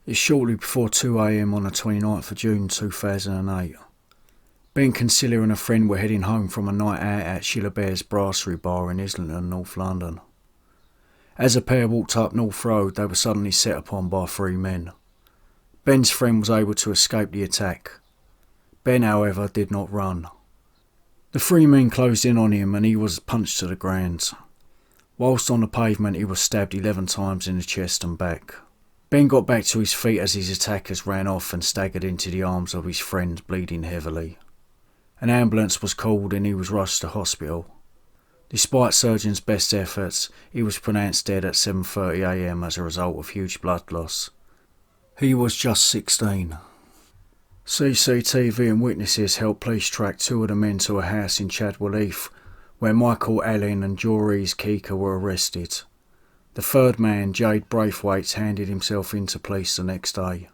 It's shortly before 2 a.m. on the 29th of June 2008. Ben Kinsella and a friend were heading home from a night out at Sheila Bear's Brasserie Bar in Islington, North London. As the pair walked up North Road, they were suddenly set upon by three men. Ben's friend was able to escape the attack. Ben, however, did not run. The three men closed in on him and he was punched to the ground. Whilst on the pavement, he was stabbed 11 times in the chest and back. Ben got back to his feet as his attackers ran off and staggered into the arms of his friend, bleeding heavily. An ambulance was called and he was rushed to hospital. Despite surgeons' best efforts, he was pronounced dead at 7:30 a.m. as a result of huge blood loss. He was just 16. CCTV and witnesses helped police track two of the men to a house in Chadwell Heath, where Michael Allen and Joris Keeker were arrested. The third man, Jade Braithwaite, handed himself in to police the next day.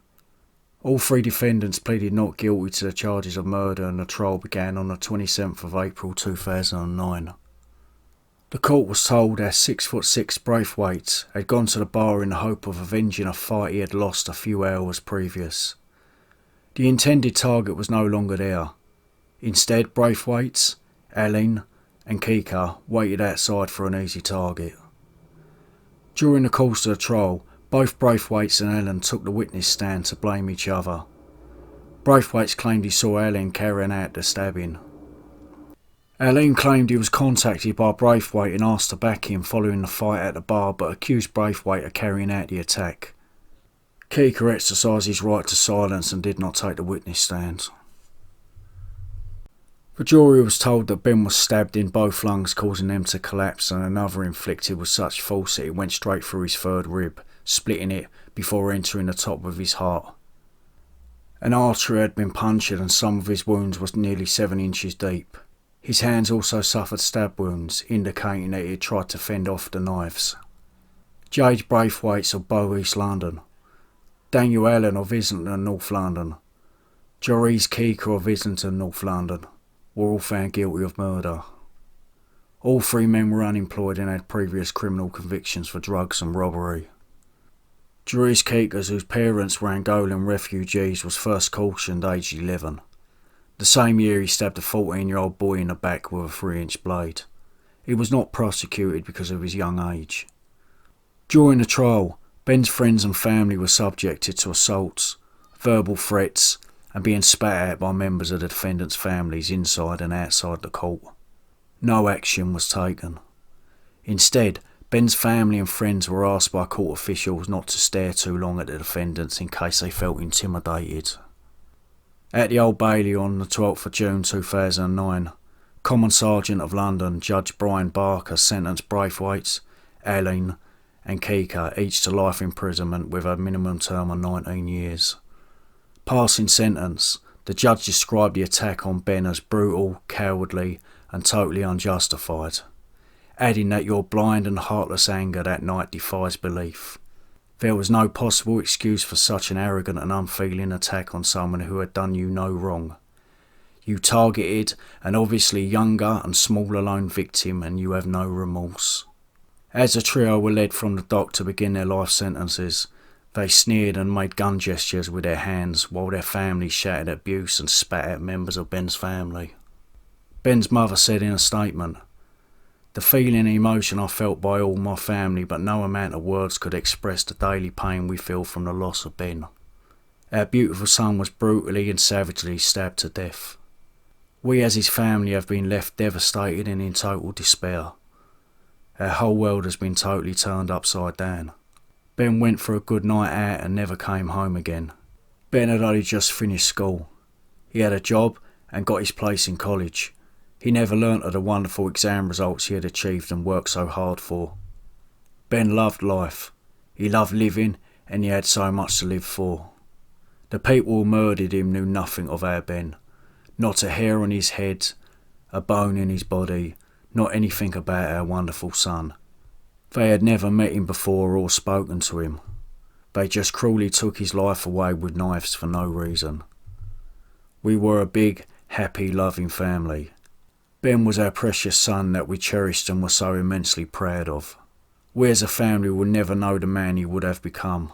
All three defendants pleaded not guilty to the charges of murder and the trial began on the 27th of April 2009. The court was told that 6'6" Braithwaite had gone to the bar in the hope of avenging a fight he had lost a few hours previous. The intended target was no longer there. Instead, Braithwaite, Allen and Keeker waited outside for an easy target. During the course of the trial, both Braithwaite and Allen took the witness stand to blame each other. Braithwaite claimed he saw Allen carrying out the stabbing. Allen claimed he was contacted by Braithwaite and asked to back him following the fight at the bar, but accused Braithwaite of carrying out the attack. Keeker exercised his right to silence and did not take the witness stand. The jury was told that Ben was stabbed in both lungs, causing them to collapse, and another inflicted with such force that it went straight through his third rib, splitting it before entering the top of his heart. An artery had been punctured and some of his wounds was nearly 7 inches deep. His hands also suffered stab wounds, indicating that he had tried to fend off the knives. Jade Braithwaite of Bow, East London. Daniel Allen of Islington, North London. Joris Keeker of Islington, North London were all found guilty of murder. All three men were unemployed and had previous criminal convictions for drugs and robbery. Joris Keeker, whose parents were Angolan refugees, was first cautioned aged 11. The same year he stabbed a 14-year-old boy in the back with a 3-inch blade. He was not prosecuted because of his young age. During the trial, Ben's friends and family were subjected to assaults, verbal threats and being spat at by members of the defendants' families inside and outside the court. No action was taken. Instead, Ben's family and friends were asked by court officials not to stare too long at the defendants in case they felt intimidated. At the Old Bailey on the 12th of June 2009, Common Sergeant of London Judge Brian Barker sentenced Braithwaite, Allen and Keeker each to life imprisonment with a minimum term of 19 years. Passing sentence, the judge described the attack on Ben as brutal, cowardly and totally unjustified, adding that your blind and heartless anger that night defies belief. There was no possible excuse for such an arrogant and unfeeling attack on someone who had done you no wrong. You targeted an obviously younger and smaller lone victim and you have no remorse. As the trio were led from the dock to begin their life sentences, they sneered and made gun gestures with their hands while their families shouted abuse and spat at members of Ben's family. Ben's mother said in a statement, "The feeling and emotion I felt by all my family, but no amount of words could express the daily pain we feel from the loss of Ben. Our beautiful son was brutally and savagely stabbed to death. We as his family have been left devastated and in total despair. Our whole world has been totally turned upside down. Ben went for a good night out and never came home again. Ben had only just finished school. He had a job and got his place in college. He never learnt of the wonderful exam results he had achieved and worked so hard for. Ben loved life. He loved living and he had so much to live for. The people who murdered him knew nothing of our Ben. Not a hair on his head, a bone in his body, not anything about our wonderful son. They had never met him before or spoken to him. They just cruelly took his life away with knives for no reason. We were a big, happy, loving family. Ben was our precious son that we cherished and were so immensely proud of. We as a family will never know the man he would have become.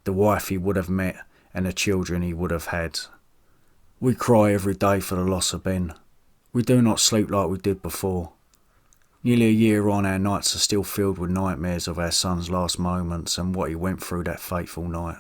the wife he would have met, and the children he would have had. We cry every day for the loss of Ben. We do not sleep like we did before. Nearly a year on, our nights are still filled with nightmares of our son's last moments and what he went through that fateful night.